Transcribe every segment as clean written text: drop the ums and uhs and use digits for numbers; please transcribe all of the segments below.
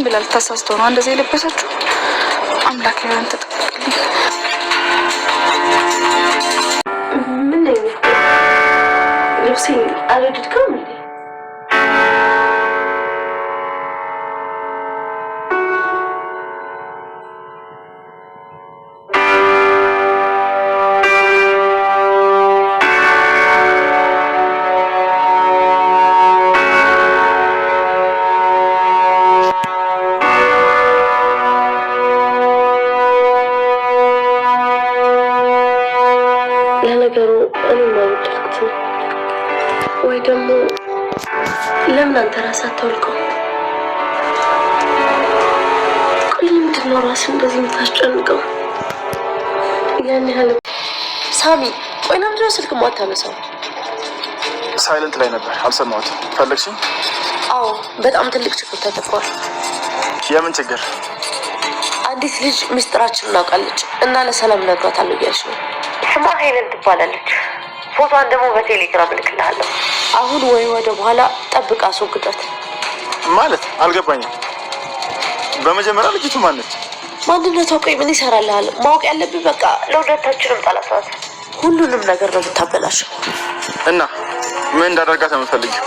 ብላ ልታሳስተው ነው እንደዚህ የለበሰችው። አምላክ ያንተ ተጠቅልኝ። ምን ነው ልብሴ አልወደድከውም እንዴ? ለነገሩ እኔ ማውጣት ወይ ደግሞ ለምን አንተ ራስህ አታውልቀው? ቆይ ምንድን ነው ራስህን እንደዚህ የምታስጨንቀው? ያን ያህል ሳሚ፣ ቆይ ለምንድን ነው ስልክ የማታነሳው? ሳይለንት ላይ ነበር አልሰማሁትም። ፈለግሽኝ? አዎ፣ በጣም ትልቅ ችግር ተፈጥሯል። የምን ችግር? አንዲት ልጅ ምስጢራችንን እናውቃለች እና ለሰላም ነግሯታለሁ እያልሽ ነው። ስሟ ሄለን ትባላለች። ፎቶዋን ደግሞ በቴሌግራም እልክልሃለሁ። አሁን ወይ ወደ በኋላ ጠብቅ፣ አስወግዳት። ማለት አልገባኝም። በመጀመሪያ ልጅቱ ማነች? ማንነቷ ቆይ ምን ይሰራልሃል? ማወቅ ያለብን በቃ ለሁለታችንም ጠላት ናት። ሁሉንም ነገር ነው የምታበላሸው። እና ምን እንዳደርጋት የምፈልጊው?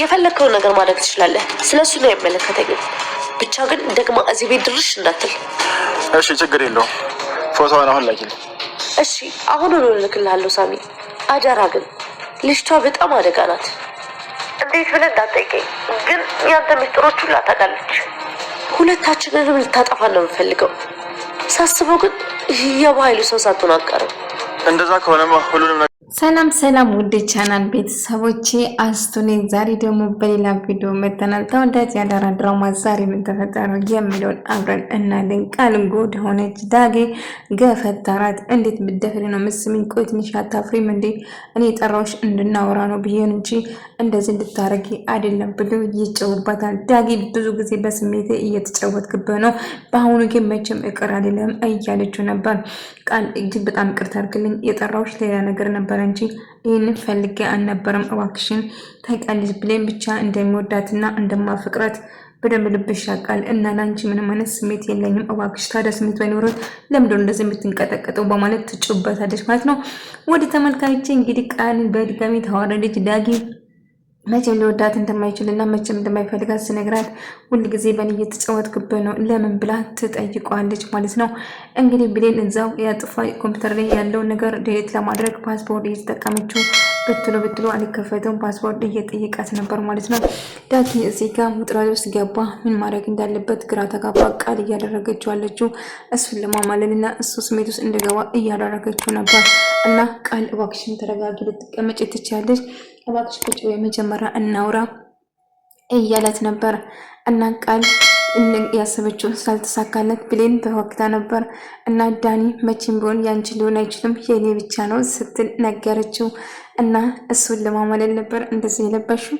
የፈለግከውን ነገር ማድረግ ትችላለህ። ስለሱ ነው የሚመለከተኝ። ብቻ ግን ደግማ እዚህ ቤት ድርሽ እንዳትል። እሺ፣ ችግር የለውም። ፎቶዋን አሁን ላኪልኝ። እሺ፣ አሁን ነው እልክልሃለሁ ሳሚ። አደራ ግን ልጅቷ በጣም አደጋ ናት። እንዴት ብለህ እንዳትጠይቀኝ፣ ግን ያንተ ምስጢሮች ሁሉ ታውቃለች። ሁለታችንንም ልታጠፋን ነው የምፈልገው። ሳስበው ግን የባህሉ ሰው ሳትሆን አትቀርም። እንደዛ ከሆነማ ሁሉንም ነገር ሰላም ሰላም ውድ ቻናል ቤተሰቦቼ አስቱኔ ዛሬ ደግሞ በሌላ ቪዲዮ መተናል። ተወዳጅ የአደራ ድራማ ዛሬ ምን ተፈጠረ የሚለውን አብረን እናያለን። ቃል ጉድ ሆነች። ዳጌ ገፈታራት። እንዴት ብትደፍሪ ነው ምስሚን? ቆይ ትንሽ አታፍሪም እንዴ? እኔ የጠራሁሽ እንድናወራ ነው ብዬን እንጂ እንደዚህ እንድታረጊ አይደለም ብሎ ይጨውባታል። ዳጌ ብዙ ጊዜ በስሜቴ እየተጫወትክበት ነው፣ በአሁኑ ግን መቼም እቅር አይደለም እያለችው ነበር። ቃል እጅግ በጣም ይቅርታ አድርግልኝ፣ የጠራሁሽ ሌላ ነገር ነበር እንጂ ይህንን ፈልጌ አልነበረም። እባክሽን ታውቂያለሽ ብሌን ብቻ እንደሚወዳትና እንደማፈቅራት በደንብ ልብሽ ያውቃል እና ላንቺ ምንም አይነት ስሜት የለኝም። እባክሽ ታዲያ ስሜት ባይኖርህ ለምንድን እንደዚህ የምትንቀጠቀጠው? በማለት ትጩበታለች ማለት ነው። ወደ ተመልካቾቼ እንግዲህ ቃል በድጋሚ ተዋረደች። ዳጊ መቼም ሊወዳት እንደማይችልና መቼም እንደማይፈልጋት ስነግራት ሁል ጊዜ በእኔ እየተጫወትክበት ነው ለምን ብላ ትጠይቀዋለች ማለት ነው። እንግዲህ ብሌን እዛው ያጥፋ ኮምፒውተር ላይ ያለውን ነገር ዴሌት ለማድረግ ፓስፖርት እየተጠቀመችው ብትሎ አልከፈተውም። ፓስፖርት እየጠየቃት ነበር ማለት ነው። ዳጊ እዚህ ጋር ውጥረት ውስጥ ገባ። ምን ማድረግ እንዳለበት ግራ ተጋባ። ቃል እያደረገችው አለችው እሱን ለማማለልና እሱ ስሜት ውስጥ እንደገባ እያደረገችው ነበር። እና ቃል እባክሽን ተረጋጊ፣ ልትቀመጭ ትችያለሽ፣ እባክሽ ቁጭ በይ መጀመሪያ እናውራ እያላት ነበር። እና ቃል ያሰበችው ሳልተሳካለት ብሌን በወቅታ ነበር። እና ዳኒ መቼም ቢሆን ያንቺ ሊሆን አይችልም የኔ ብቻ ነው ስትል ነገረችው። እና እሱን ለማማለል ነበር እንደዚህ የለበሽው፣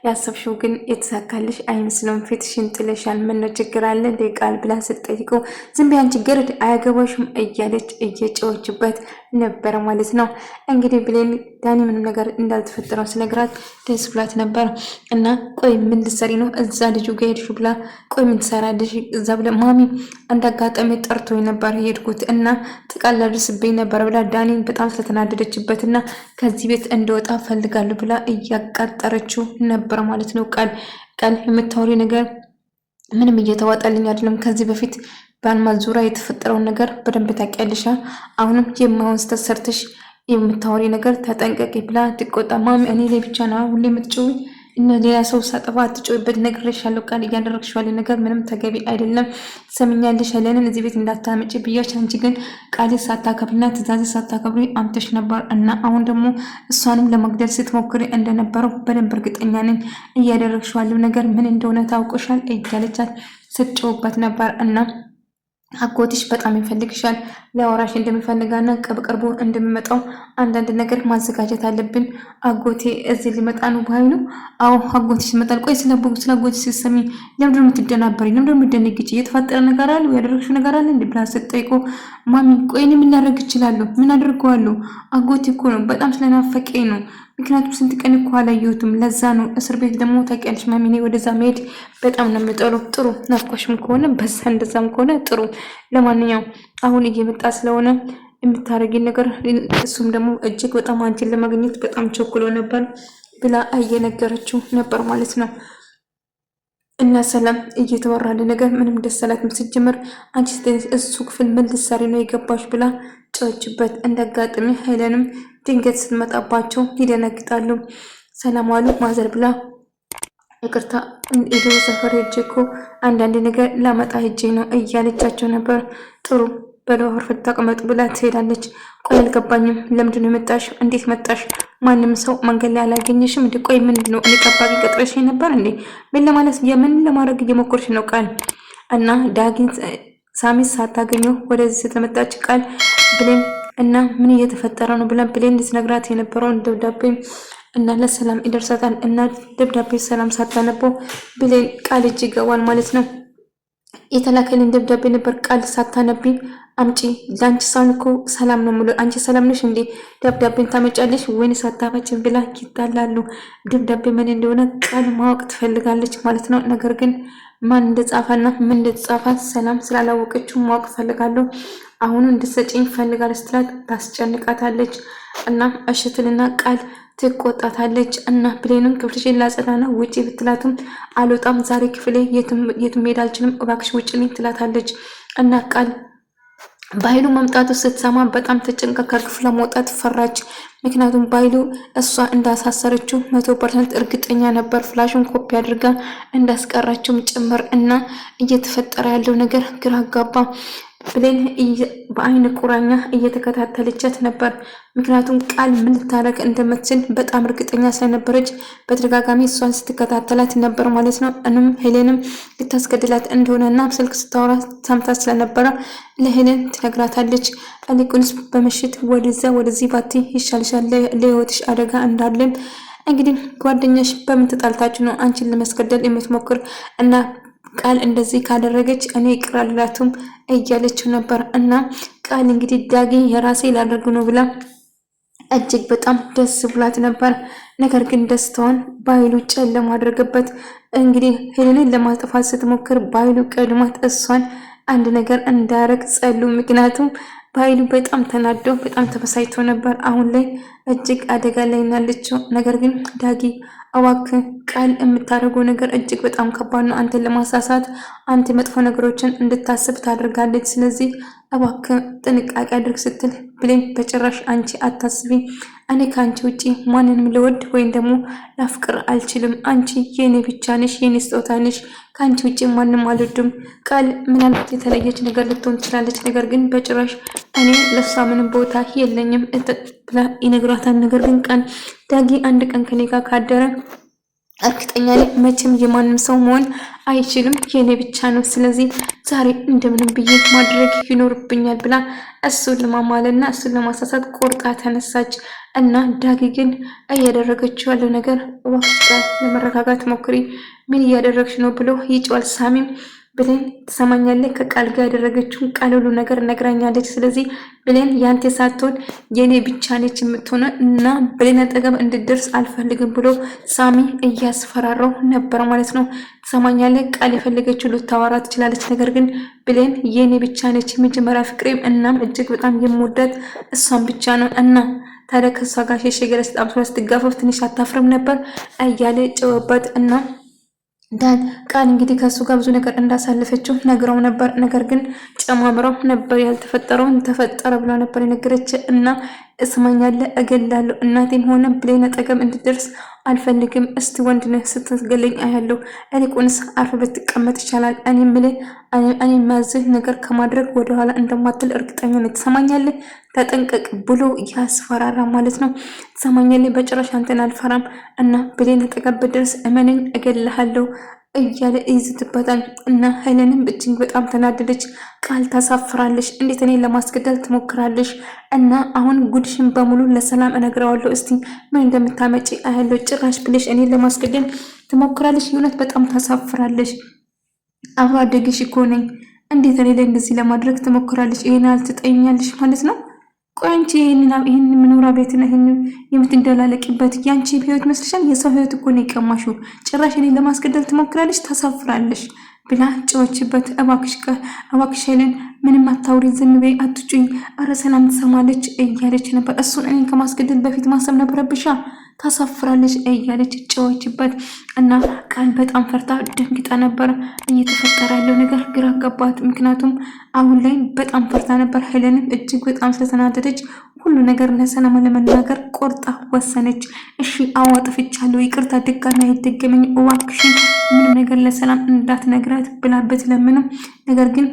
ያሰብሽው ግን የተሳካልሽ አይመስልም፣ ፊትሽን ጥለሻል፣ ምን ችግር አለ እንደ ቃል ብላ ስትጠይቀው ዝም ቢያን ችግር አያገባሽም እያለች እየጨወችበት ነበር ማለት ነው። እንግዲህ ብሌን ዳኒ ምንም ነገር እንዳልተፈጠረው ስለግራት ደስ ብላት ነበር። እና ቆይ ምን ልትሰሪ ነው እዛ ልጁ ጋር ሄድሽው ብላ ቆይ ምን ትሰራለሽ እዛ ብለ ማሚ አንድ አጋጣሚ ጠርቶኝ ነበር ሄድኩት እና ትቃላልስብኝ ነበር ብላ ዳኒን በጣም ስለተናደደችበት እና ከዚህ ቤት እንደወጣ ፈልጋለሁ ብላ እያቃጠረችው ነበር ማለት ነው። ቃል የምታወሪ ነገር ምንም እየተዋጣልኝ አይደለም። ከዚህ በፊት በአልማዝ ዙሪያ የተፈጠረውን ነገር በደንብ ታውቂያለሽ። አሁንም የማይሆን ስህተት ሰርተሽ የምታወሪ ነገር ተጠንቀቂ ብላ ትቆጣ። ማሚ እኔ ላይ ብቻ ነው ሁሌ የምትጮይ እና ሌላ ሰው ሳጠፋ አትጮይበት፣ ነግሬሻለሁ። ቃል እያደረግሽ ያለ ነገር ምንም ተገቢ አይደለም። ሰምኛለሽ። ያለንን እዚህ ቤት እንዳታመጪ ብያሽ፣ አንቺ ግን ቃል ሳታከብሪና ትዕዛዝ ሳታከብሪ አምተሽ ነበር እና አሁን ደግሞ እሷንም ለመግደል ስትሞክሪ እንደነበረው በደንብ እርግጠኛ ነኝ። እያደረግሽ ያለው ነገር ምን እንደሆነ ታውቆሻል እያለቻት ስትጮህበት ነበር። እና አጎትሽ በጣም ይፈልግሻል፣ ሊያወራሽ እንደሚፈልጋና በቅርቡ እንደሚመጣው አንዳንድ ነገር ማዘጋጀት አለብን። አጎቴ እዚህ ሊመጣ ነው ባይ ነው። አዎ አጎትሽ ይመጣል። ቆይ ስለ አጎትሽ ስትሰሚ ለምንድን ነው የምትደናበሪ? ለምንድን ነው የምትደነግጪ? የተፈጠረ ነገር አለ? ያደረግሽው ነገር አለ እንዴ ብላ ስትጠይቀው ማሚ ቆይ እኔ ምን ላደርግ እችላለሁ? ምን አድርገዋለሁ? አጎቴ እኮ ነው በጣም ስለናፈቀኝ ነው ምክንያቱም ስንት ቀን እኮ አላየሁትም። ለዛ ነው እስር ቤት ደግሞ ታውቂያለሽ ማሚኔ ወደዛ መሄድ በጣም ነው የምጠለው። ጥሩ ናፍቆሽም ከሆነ በዛ እንደዛም ከሆነ ጥሩ። ለማንኛውም አሁን እየመጣ ስለሆነ የምታረጊን ነገር እሱም ደግሞ እጅግ በጣም አንቺን ለማግኘት በጣም ቸኩሎ ነበር ብላ እየነገረችው ነበር ማለት ነው። እና ሰላም እየተወራለ ነገር ምንም ደስ አላትም። ሲጀምር አንቺ እሱ ክፍል ምን ልትሰሪ ነው የገባሽ ብላ ጮችበት። እንዳጋጣሚ ሄለንም ድንገት ስትመጣባቸው ይደነግጣሉ። ሰላም ዋሉ ማዘር ብላ ይቅርታ ኢዶ ሰፈር ሄጄ እኮ አንዳንድ ነገር ላመጣ ሄጄ ነው እያለቻቸው ነበር። ጥሩ በለው አርፈት ተቀመጡ ብላ ትሄዳለች። ቆይ አልገባኝም፣ ለምንድን ነው የመጣሽ? እንዴት መጣሽ? ማንም ሰው መንገድ ላይ አላገኘሽም እንዴ? ቆይ ምንድን ነው እኔ ጠባቂ ቀጥረሽ ነበር እንዴ? ምን ለማለት የምን ለማድረግ እየሞከርሽ ነው? ቃል እና ዳጊን ሳሚት ሳታገኘው ወደዚህ ስትመጣች ቃል ብሌን እና ምን እየተፈጠረ ነው ብላ ብሌን ልትነግራት የነበረውን ደብዳቤ እና ለሰላም ይደርሳታል። እና ደብዳቤ ሰላም ሳታነበው ብሌን ቃል እጅ ይገባል ማለት ነው። የተላከልን ደብዳቤ ነበር ቃል ሳታነቢ አምጪ። ለአንቺ ሳይሆን እኮ ሰላም ነው ሙሉ። አንቺ ሰላም ነሽ እንዴ? ደብዳቤን ታመጫለሽ ወይንስ አታመጭም ብላ ይጣላሉ። ደብዳቤ ምን እንደሆነ ቃል ማወቅ ትፈልጋለች ማለት ነው። ነገር ግን ማን እንደጻፈና ምን እንደጻፈ ሰላም ስላላወቀችው ማወቅ ፈልጋለሁ። አሁን እንድትሰጪኝ ፈልጋል ስትላት ታስጨንቃታለች። እና እሽትልና ቃል ትቆጣታለች። እና ብሌንም ክፍልሽን ላጸዳና ውጪ ብትላትም አልወጣም ዛሬ ክፍሌ የትም መሄድ አልችልም እባክሽ ውጪልኝ ትላታለች። እና ቃል ባይሉ መምጣቱ ስትሰማ በጣም ተጨንቃ ከክፍሏ መውጣት ፈራች። ምክንያቱም ባይሉ እሷ እንዳሳሰረችው 100% እርግጠኛ ነበር። ፍላሽን ኮፒ አድርጋ እንዳስቀራችውም ጭምር። እና እየተፈጠረ ያለው ነገር ግራ አጋባ። ብሌን በአይን ቁራኛ እየተከታተለቻት ነበር። ምክንያቱም ቃል ምን ልታረግ እንደምትችል በጣም እርግጠኛ ስለነበረች በተደጋጋሚ እሷን ስትከታተላት ነበር ማለት ነው። እንም ሄሌንም ልታስገድላት እንደሆነና ስልክ ስታወራ ሰምታ ስለነበረ ለሄሌን ትነግራታለች። አሊቁንስ በምሽት ወደዛ ወደዚህ ባቲ ይሻልሻል፣ ለህይወትሽ አደጋ እንዳለን። እንግዲህ ጓደኛሽ በምን ተጣልታችሁ ነው አንቺን ለማስገደል የምትሞክር? እና ቃል እንደዚህ ካደረገች እኔ ይቅር አልላትም እያለችው ነበር። እና ቃል እንግዲህ ዳጊ የራሴ ላደርግ ነው ብላ እጅግ በጣም ደስ ብላት ነበር። ነገር ግን ደስታውን ባይሉ ጨለማ አድርገበት። እንግዲህ ሄሌንን ለማጥፋት ስትሞክር ባይሉ ቀድማት እሷን አንድ ነገር እንዳያረግ ጸሉ። ምክንያቱም ባይሉ በጣም ተናዶ በጣም ተበሳይቶ ነበር። አሁን ላይ እጅግ አደጋ ላይ ናለችው። ነገር ግን ዳጊ እባክህ ቃል የምታደርገው ነገር እጅግ በጣም ከባድ ነው። አንተን ለማሳሳት አንተ መጥፎ ነገሮችን እንድታስብ ታደርጋለች። ስለዚህ እባክህ ጥንቃቄ አድርግ ስትል ብሌን በጭራሽ አንቺ አታስቢ፣ እኔ ከአንቺ ውጪ ማንንም ልወድ ወይም ደግሞ ላፍቅር አልችልም። አንቺ የኔ ብቻ ነሽ፣ የኔ ስጦታ ነሽ። ከአንቺ ውጪ ማንም አልወድም። ቃል ምናልባት የተለየች ነገር ልትሆን ትችላለች፣ ነገር ግን በጭራሽ እኔ ለሷ ምንም ቦታ የለኝም ብላ ይነግራታል። ነገር ግን ቃል ዳጊ አንድ ቀን ከኔ ጋር ካደረ እርግጠኛ ነኝ መቼም የማንም ሰው መሆን አይችልም፣ የኔ ብቻ ነው። ስለዚህ ዛሬ እንደምንም ብዬ ማድረግ ይኖርብኛል ብላ እሱን ለማማለልና እሱን ለማሳሳት ቆርጣ ተነሳች። እና ዳጊ ግን እያደረገችው ያለው ነገር እባክሽ ቃል ለመረጋጋት ሞክሪ፣ ምን እያደረግሽ ነው ብሎ ይጫዋል። ሳሚም ብሌን ትሰማኛለህ? ከቃል ጋር ያደረገችውን ቃል ሁሉ ነገር ነግራኛለች። ስለዚህ ብሌን ያንተ ሳትሆን የኔ ብቻ ነች የምትሆነው እና ብሌን አጠገብ እንድደርስ አልፈልግም ብሎ ሳሚ እያስፈራራው ነበር ማለት ነው። ትሰማኛለህ? ቃል የፈለገችው ልታወራ ትችላለች፣ ነገር ግን ብሌን የኔ ብቻ ነች፣ የመጀመሪያ ፍቅሬም፣ እናም እጅግ በጣም የምወዳት እሷን ብቻ ነው። እና ታዲያ ከእሷ ጋር ሸሽ ገለ ስጣብሷ ስትጋፈፍ ትንሽ አታፍርም ነበር እያለ ጨወበት። እና ዳን ቃል እንግዲህ ከሱ ጋር ብዙ ነገር እንዳሳለፈችው ነግረው ነበር። ነገር ግን ጨማምረው ነበር ያልተፈጠረውን ተፈጠረ ብላ ነበር የነገረች። እና እስማኛለህ እገላለሁ፣ እናቴም ሆነ ብሌን አጠገብ እንድደርስ አልፈልግም። እስቲ ወንድ ነህ ስትገለኝ አያለሁ። ይልቁንስ አርፈ ብትቀመጥ ይቻላል። እኔ ማዝህ ነገር ከማድረግ ወደኋላ እንደማትል እርግጠኛ ነኝ። ትሰማኛለህ? ተጠንቀቅ ብሎ ያስፈራራ ማለት ነው። ትሰማኛለህ? በጭራሽ አንተን አልፈራም እና ብሌን አጠገብ ብደርስ እመነኝ እገልሃለሁ እያለ ይዝትበታል። እና ሄለንም እጅግ በጣም ተናደደች። ቃል ታሳፍራለሽ፣ እንዴት እኔን ለማስገደል ትሞክራለሽ? እና አሁን ጉድሽን በሙሉ ለሰላም እነግረዋለሁ። እስቲ ምን እንደምታመጪ አያለሁ። ጭራሽ ብለሽ እኔን ለማስገደል ትሞክራለሽ። የእውነት በጣም ታሳፍራለሽ። አብሮ አደግሽ እኮ ነኝ። እንዴት እኔ ላይ እንደዚህ ለማድረግ ትሞክራለሽ? ይሄን አልትጠይኛለሽ ማለት ነው? ቆይ አንቺ ይሄን መኖሪያ ቤት ነው ይሄን የምትደላለቂበት ያንቺ ህይወት መስልሻል? የሰው ህይወት እኮ ነው የቀማሽው። ጭራሽ እኔን ለማስገደል ትሞክራለሽ፣ ታሳፍራለሽ ብላ ጮችበት። እባክሽ ሄለን ምንም አታውሪ፣ ዝም በይ፣ አትጩኝ፣ ኧረ ሰላም ትሰማለች እያለች ነበር። እሱን እኔን ከማስገደል በፊት ማሰብ ነበረብሻ፣ ታሳፍራለች እያለች ጮችበት እና ቃል በጣም ፈርታ ደንግጣ ነበር። እየተፈጠረ ያለው ነገር ግራ ገባት። ምክንያቱም አሁን ላይ በጣም ፈርታ ነበር። ሄለንም እጅግ በጣም ስለተናደደች ሁሉ ነገር ለሰላም ለመናገር ቆርጣ ወሰነች። እሺ አዎ አጥፍቻለሁ፣ ይቅርታ፣ ድጋሚ አይደገመኝ እባክሽን፣ ምንም ነገር ለሰላም እንዳትነግራት ብላ ብትለምንም ነገር ግን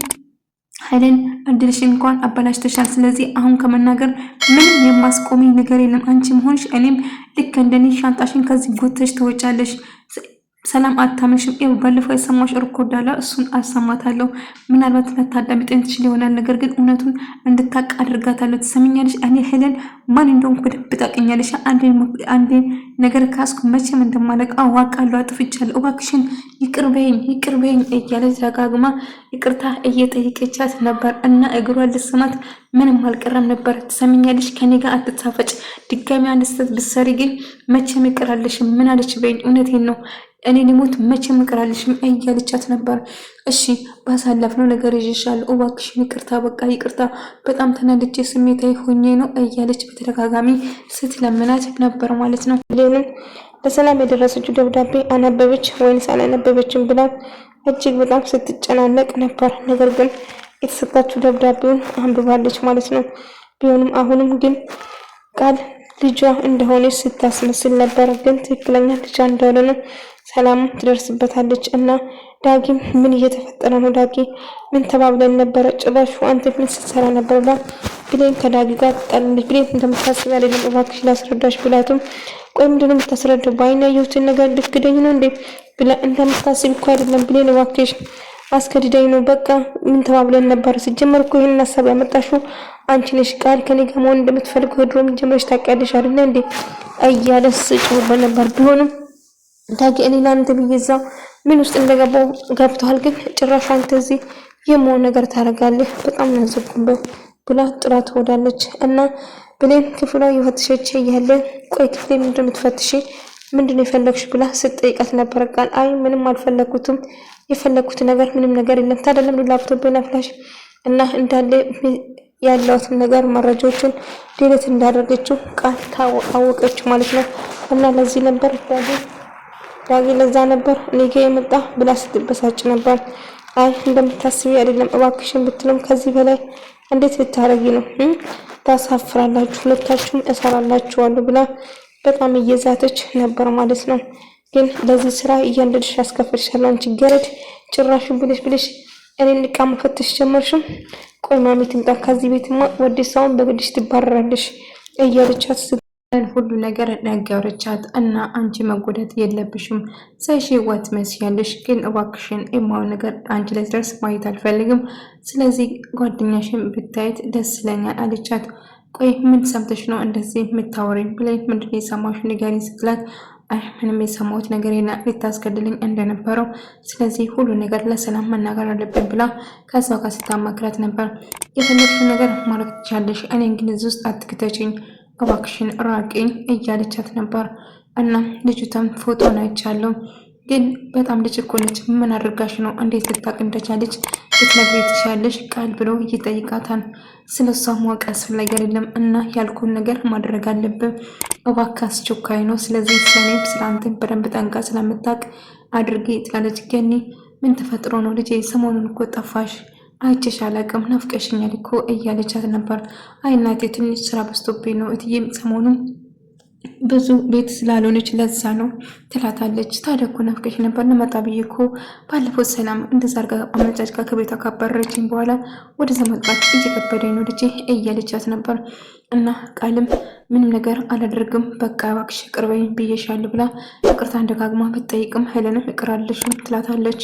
ሄለን እድልሽን እንኳን አበላሽተሻል። ስለዚህ አሁን ከመናገር ምንም የማስቆመኝ ነገር የለም። አንቺም ሆንሽ እኔም ልክ እንደኔ ሻንጣሽን ከዚህ ጎተሽ ተወጫለሽ። ሰላም አታመሽም። ይኸው ባለፈው የሰማሽ ሪኮርድ አለ፣ እሱን አሰማታለሁ። ምናልባት ልታዳምጠኝ ትችል ይሆናል፣ ነገር ግን እውነቱን እንድታቅ አድርጋታለሁ። ትሰሚኛለሽ? እኔ ሄለን ማን እንደሆንኩ በደንብ ታውቂኛለሽ። አንዴ ነገር ካስኩ መቼም እንደማለቅ አዋቃለሁ። አጥፍቻለሁ፣ እባክሽን ይቅር በይኝ እያለች ደጋግማ ይቅርታ እየጠየቀቻት ነበር እና እግሯን ልስማት ምንም አልቀረም ነበር። ትሰሚኛለሽ? ከኔ ጋር አትሳፈጭ። ድጋሚ አንድ ስህተት ብትሰሪ ግን መቼም ይቅራለሽም። ምን አለች በይኝ። እውነቴን ነው እኔ ሊሞት መቼም ይቅራልሽም እያለቻት ነበር። እሺ ባሳለፍነው ነገር ይዤሻለሁ፣ እባክሽን ይቅርታ፣ በቃ ይቅርታ፣ በጣም ተናድጄ ስሜታዊ ሆኜ ነው እያለች በተደጋጋሚ ስትለምናት ነበር ማለት ነው። ሌሎን ለሰላም የደረሰችው ደብዳቤ አነበበች ወይንስ አላነበበችም ብላ እጅግ በጣም ስትጨናነቅ ነበር። ነገር ግን የተሰጣችው ደብዳቤውን አንብባለች ማለት ነው። ቢሆንም አሁንም ግን ቃል ልጇ እንደሆነች ስታስመስል ነበር፣ ግን ትክክለኛ ልጇ እንደሆነ ሰላም ትደርስበታለች። እና ዳጊም ምን እየተፈጠረ ነው? ዳጊ ምን ተባብለን ነበረ? ጭራሹ አንተ ምን ስትሰራ ነበር? ብላ ብሌን ከዳጊ ጋር ትጣላለች። ብሌን እንደምታስብ አይደለም፣ እባክሽ ላስረዳሽ ብላትም ቆይ ምንድን ነው የምታስረዳው? በአይኔ ያየሁትን ነገር ልትክደኝ ነው እንዴ? ብላ እንደምታስብ እኮ አይደለም ብሌን፣ እባክሽ አስገድደኝ ነው። በቃ ምን ተባብለን ነበር? ሲጀመር እኮ ይሄንን ሀሳብ ያመጣሽው አንቺ ነሽ። ቃል ከኔ ጋር መሆን እንደምትፈልገው ድሮም ጀምረሽ ታውቂያለሽ አይደል እንዴ? እያለች ጮህበት ነበር። ቢሆንም ዳጊ እኔ ላንተ ብዬዛ ምን ውስጥ እንደገባው ገብቷል። ግን ጭራሽ አንተ እዚህ የመሆን ነገር ታደርጋለህ፣ በጣም ናዘብኩበት ብላ ጥላት ወዳለች እና ብሌን ክፍሏ የፈተሸች እያለ ቆይ ክፍሌ ምንድን ነው የምትፈትሺ? ምንድን ነው የፈለግሽ ብላ ስትጠይቃት ነበር። ቃል አይ ምንም አልፈለኩትም፣ የፈለኩት ነገር ምንም ነገር የለም። ታዲያ ለምን ላፕቶፕና ፍላሽ እና እንዳለ ያለውትን ነገር መረጃዎችን ዲሌት እንዳደረገችው ቃል ታወቀች ማለት ነው። እና ለዚህ ነበር ዳጊ ለዛ ነበር እኔ ጋር የመጣ ብላ ስትበሳጭ ነበር። አይ እንደምታስቢ አይደለም እባክሽን ብትለም ከዚህ በላይ እንዴት ልታረጊ ነው? ታሳፍራላችሁ፣ ሁለታችሁም እሰራላችኋለሁ ብላ በጣም እየዛተች ነበር ማለት ነው። ግን ለዚህ ስራ እያንዳንድሽ ያስከፍልሻለሁ አንቺ ገረድ፣ ጭራሽ ብለሽ እኔን ዕቃ መፈተሽ ጀመርሽም። ቆይ ማሚ ትምጣ ከዚህ ቤትማ ወዲሳውን በግድሽ ትባረራለሽ እያለቻት ሁሉ ነገር ነገረቻት። እና አንቺ መጎዳት የለብሽም ሳይሽ ህይወት መስያለሽ፣ ግን እባክሽን የማውን ነገር አንቺ ላይ ድረስ ማየት አልፈልግም። ስለዚህ ጓደኛሽን ብታየት ደስ ይለኛል አለቻት። ቆይ ምን ሰምተሽ ነው እንደዚህ የምታወሪኝ? ብላይ ምንድን ነው የሰማሽ ንገሪኝ ስትላት አይ ምንም የሰማሁት ነገር የለም ልታስገድልኝ እንደነበረው፣ ስለዚህ ሁሉ ነገር ለሰላም መናገር አለብን ብላ ከሷ ጋር ስታማክራት ነበር። የፈለግሽውን ነገር ማድረግ ትችያለሽ፣ እኔን ግን እዚህ ውስጥ አትክተችኝ፣ እባክሽን ራቂኝ እያለቻት ነበር። እና ልጅቷም ፎቶን አይቻለሁ፣ ግን በጣም ልጅ እኮ ነች፣ ምን አድርጋሽ ነው? እንዴት ልታቅ እንደቻለች ልትነግሪኝ ትችያለሽ ቃል ብሎ ይጠይቃታል። ስለሷ ማወቅ አስፈላጊ አይደለም እና ያልኩን ነገር ማድረግ አለብን፣ እባክህ አስቸኳይ ነው። ስለዚህ ስለኔም ስለአንተም በደንብ ጠንቃ ስለምታውቅ አድርጌ ትላለች። ገኒ ምን ተፈጥሮ ነው ልጄ? ሰሞኑን እኮ ጠፋሽ፣ አይቼሽ አላውቅም፣ ናፍቀሽኛል እኮ እያለቻት ነበር። አይ እናቴ ትንሽ ስራ በዝቶብኝ ነው እትዬም ሰሞኑን ብዙ ቤት ስላልሆነች ለዛ ነው ትላታለች። ታዲያ እኮ ናፍቀሽ ነበር፣ ልመጣ ብዬ እኮ ባለፈው ሰላም እንደዛ አድርጋ አመጫጭቃ ከቤቷ ካባረረችኝ በኋላ ወደዛ መግባት እየከበደኝ ነው ልጄ እያለቻት ነበር። እና ቃልም ምንም ነገር አላደርግም በቃ እባክሽ ይቅር በይኝ ብዬሻለሁ ብላ ይቅርታ ደጋግማ ብትጠይቅም ሄለንም ይቅር አልልሽም ትላታለች።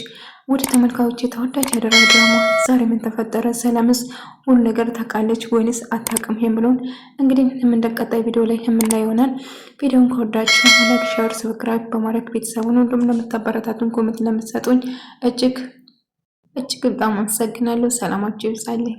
ወደ ተመልካዮች ተወዳጅ ያደረገ ድራማ ዛሬ ምን ተፈጠረ? ሰላምስ ሁሉ ነገር ታውቃለች ወይንስ አታውቅም የሚለውን እንግዲህ እንደቀጣይ ቪዲዮ ላይ የምናየው ይሆናል። ቪዲዮውን ከወዳችሁ ላይክ፣ ሼር፣ ሰብስክራይብ በማድረግ ቤተሰቡን ሁሉም ለምታበረታቱን ኮሜንት ለምትሰጡኝ እጅግ በጣም አመሰግናለሁ። ሰላማችሁ ይብዛልኝ።